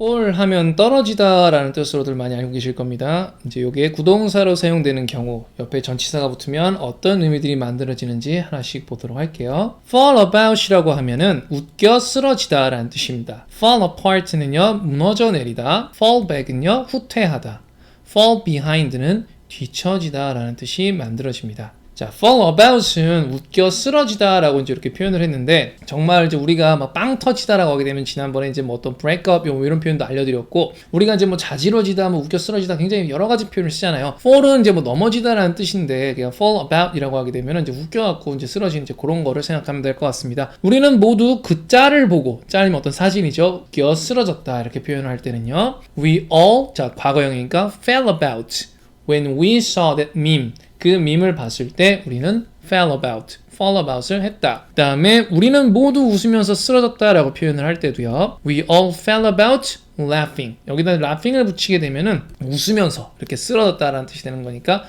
fall 하면 떨어지다 라는 뜻으로들 많이 알고 계실 겁니다. 이제 요게 구동사로 사용되는 경우 옆에 전치사가 붙으면 어떤 의미들이 만들어지는지 하나씩 보도록 할게요. fall about 이라고 하면은 웃겨 쓰러지다 라는 뜻입니다. fall apart는요 무너져 내리다, fall back은요 후퇴하다, fall behind는 뒤처지다 라는 뜻이 만들어집니다. 자, fall about은 웃겨 쓰러지다 라고 이제 이렇게 표현을 했는데, 정말 이제 우리가 막 빵 터지다 라고 하게 되면 지난번에 이제 뭐 어떤 break up 이런 표현도 알려드렸고, 우리가 이제 뭐 자지러지다, 뭐 웃겨 쓰러지다 굉장히 여러 가지 표현을 쓰잖아요. fall은 이제 뭐 넘어지다 라는 뜻인데, 그냥 fall about 이라고 하게 되면 이제 웃겨갖고 이제 쓰러지는 이제 그런 거를 생각하면 될 것 같습니다. 우리는 모두 그 짤을 보고, 짤이면 어떤 사진이죠. 웃겨 쓰러졌다 이렇게 표현을 할 때는요. We all, 자, 과거형이니까 fell about when we saw that meme. 그 밈을 봤을 때 우리는 fall about을 했다. 그 다음에 우리는 모두 웃으면서 쓰러졌다 라고 표현을 할 때도요. We all fell about laughing. 여기다 laughing을 붙이게 되면은 웃으면서 이렇게 쓰러졌다 라는 뜻이 되는 거니까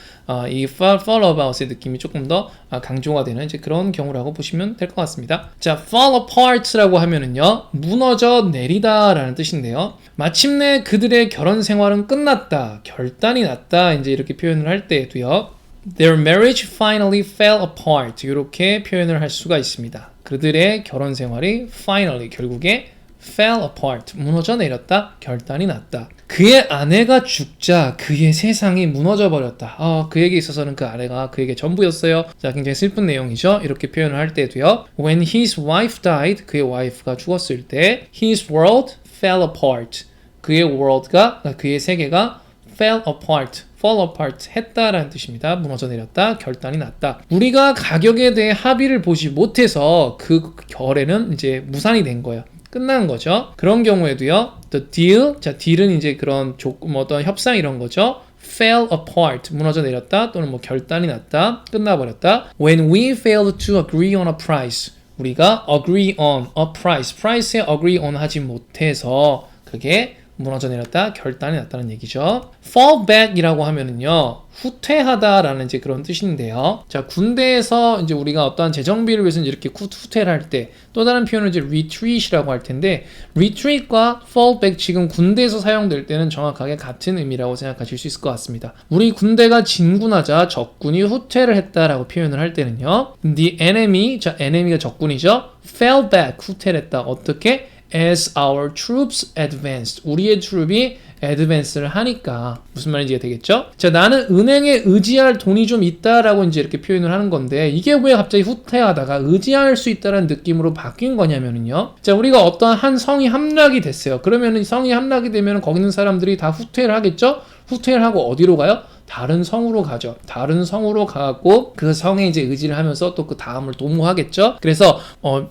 이 fall about의 느낌이 조금 더 강조가 되는 이제 그런 경우라고 보시면 될 것 같습니다. 자, fall apart라고 하면은요. 무너져 내리다 라는 뜻인데요. 마침내 그들의 결혼 생활은 끝났다. 결단이 났다. 이제 이렇게 표현을 할 때에도요. Their marriage finally fell apart. 이렇게 표현을 할 수가 있습니다. 그들의 결혼 생활이 finally 결국에 fell apart. 무너져 내렸다. 결단이 났다. 그의 아내가 죽자 그의 세상이 무너져 버렸다. 그에게 있어서는 그 아내가 그에게 전부였어요. 자, 굉장히 슬픈 내용이죠. 이렇게 표현을 할 때도요. When his wife died. 그의 와이프가 죽었을 때 his world fell apart. 그의 world가, 그의 세계가 fall apart 했다라는 뜻입니다. 무너져 내렸다, 결단이 났다. 우리가 가격에 대해 합의를 보지 못해서 그 거래는 이제 무산이 된 거예요. 끝난 거죠. 그런 경우에도요. The deal, 자, deal은 이제 그런 어떤 협상 이런 거죠. fell apart, 무너져 내렸다 또는 뭐 결단이 났다, 끝나버렸다. When we failed to agree on a price, 우리가 agree on a price, price에 agree on 하지 못해서 그게 무너져 내렸다, 결단이 났다는 얘기죠. fall back이라고 하면은요, 후퇴하다라는 이제 그런 뜻인데요. 자, 군대에서 이제 우리가 어떠한 재정비를 위해서 이렇게 후퇴를 할 때 또 다른 표현은 이제 retreat이라고 할 텐데, retreat과 fall back 지금 군대에서 사용될 때는 정확하게 같은 의미라고 생각하실 수 있을 것 같습니다. 우리 군대가 진군하자 적군이 후퇴를 했다라고 표현을 할 때는요, the enemy, 자, enemy가 적군이죠. fell back, 후퇴를 했다. 어떻게? As our troops advanced. 우리의 트룹이 advance를 하니까 무슨 말인지 되겠죠? 자, 나는 은행에 의지할 돈이 좀 있다라고 이제 이렇게 표현을 하는 건데, 이게 왜 갑자기 후퇴하다가 의지할 수 있다라는 느낌으로 바뀐 거냐면은요. 자, 우리가 어떤 한 성이 함락이 됐어요. 그러면은 성이 함락이 되면 거기 있는 사람들이 다 후퇴를 하겠죠? 후퇴를 하고 어디로 가요? 다른 성으로 가죠. 다른 성으로 가고 그 성에 이제 의지를 하면서 또 그 다음을 도모하겠죠. 그래서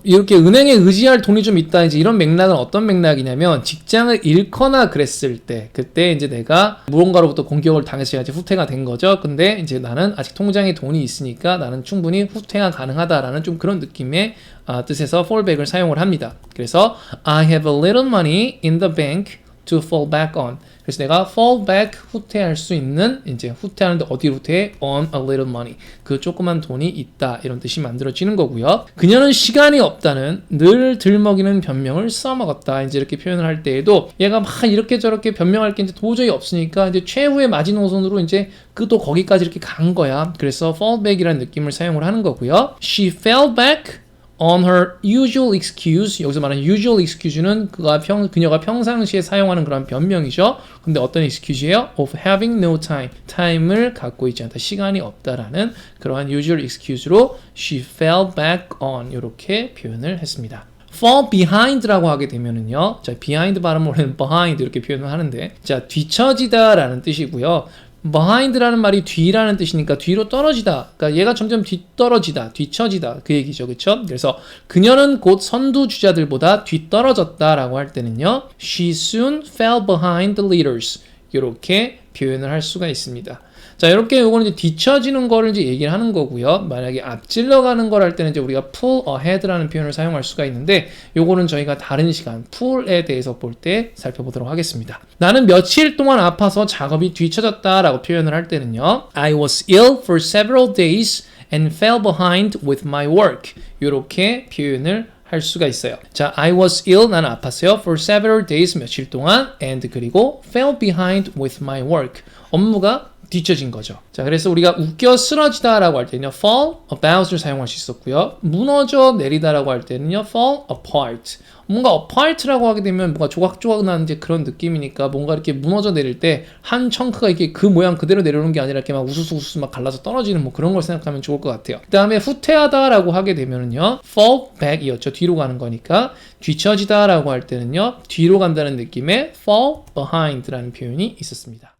이렇게 은행에 의지할 돈이 좀 있다, 이제 이런 맥락은 어떤 맥락이냐면, 직장을 잃거나 그랬을 때, 그때 이제 내가 무언가로부터 공격을 당했어야지 후퇴가 된 거죠. 근데 이제 나는 아직 통장에 돈이 있으니까 나는 충분히 후퇴가 가능하다라는 좀 그런 느낌의 뜻에서 fallback을 사용을 합니다. 그래서 I have a little money in the bank to fall back on. 그래서 내가 fall back, 후퇴할 수 있는, 이제 후퇴하는데 어디로 후퇴해? on a little money. 그 조그만 돈이 있다, 이런 뜻이 만들어지는 거고요. 그녀는 시간이 없다는 늘 들먹이는 변명을 써먹었다, 이제 이렇게 표현을 할 때에도 얘가 막 이렇게 저렇게 변명할 게 이제 도저히 없으니까 이제 최후의 마지노선으로 이제 또 거기까지 이렇게 간 거야. 그래서 fall back이라는 느낌을 사용을 하는 거고요. She fell back on her usual excuse. 여기서 말하는 usual excuse는 그녀가 평상시에 사용하는 그런 변명이죠. 근데 어떤 excuse예요? Of having no time. time을 갖고 있지 않다. 시간이 없다라는 그러한 usual excuse로 she fell back on, 이렇게 표현을 했습니다. fall behind라고 하게 되면은요. 자, behind 발음을 원래는 behind 이렇게 표현을 하는데, 자, 뒤처지다라는 뜻이고요. behind라는 말이 뒤라는 뜻이니까 뒤로 떨어지다. 그러니까 얘가 점점 뒤떨어지다, 뒤처지다, 그 얘기죠. 그렇죠? 그래서 그녀는 곧 선두주자들보다 뒤떨어졌다라고 할 때는요. She soon fell behind the leaders. 이렇게 표현을 할 수가 있습니다. 자, 이렇게 요거는 이제 뒤처지는 거를 이제 얘기를 하는 거고요. 만약에 앞질러 가는 걸 할 때는 이제 우리가 pull ahead라는 표현을 사용할 수가 있는데, 요거는 저희가 다른 시간 pull에 대해서 볼 때 살펴보도록 하겠습니다. 나는 며칠 동안 아파서 작업이 뒤처졌다라고 표현을 할 때는요. I was ill for several days and fell behind with my work. 이렇게 표현을 할 수가 있어요. 자, I was ill, 나는 아팠어요. For several days, 며칠 동안. And 그리고 fell behind with my work. 업무가 뒤처진 거죠. 자, 그래서 우리가 웃겨 쓰러지다 라고 할 때는요, fall about을 사용할 수 있었고요. 무너져 내리다 라고 할 때는요, fall apart. 뭔가 apart라고 하게 되면 뭔가 조각조각 나는 이제 그런 느낌이니까 뭔가 이렇게 무너져 내릴 때 한 청크가 이렇게 그 모양 그대로 내려오는 게 아니라 이렇게 막 우수수 막 갈라서 떨어지는 뭐 그런 걸 생각하면 좋을 것 같아요. 그 다음에 후퇴하다 라고 하게 되면은요, fall back 이었죠. 뒤로 가는 거니까. 뒤처지다 라고 할 때는요, 뒤로 간다는 느낌의 fall behind 라는 표현이 있었습니다.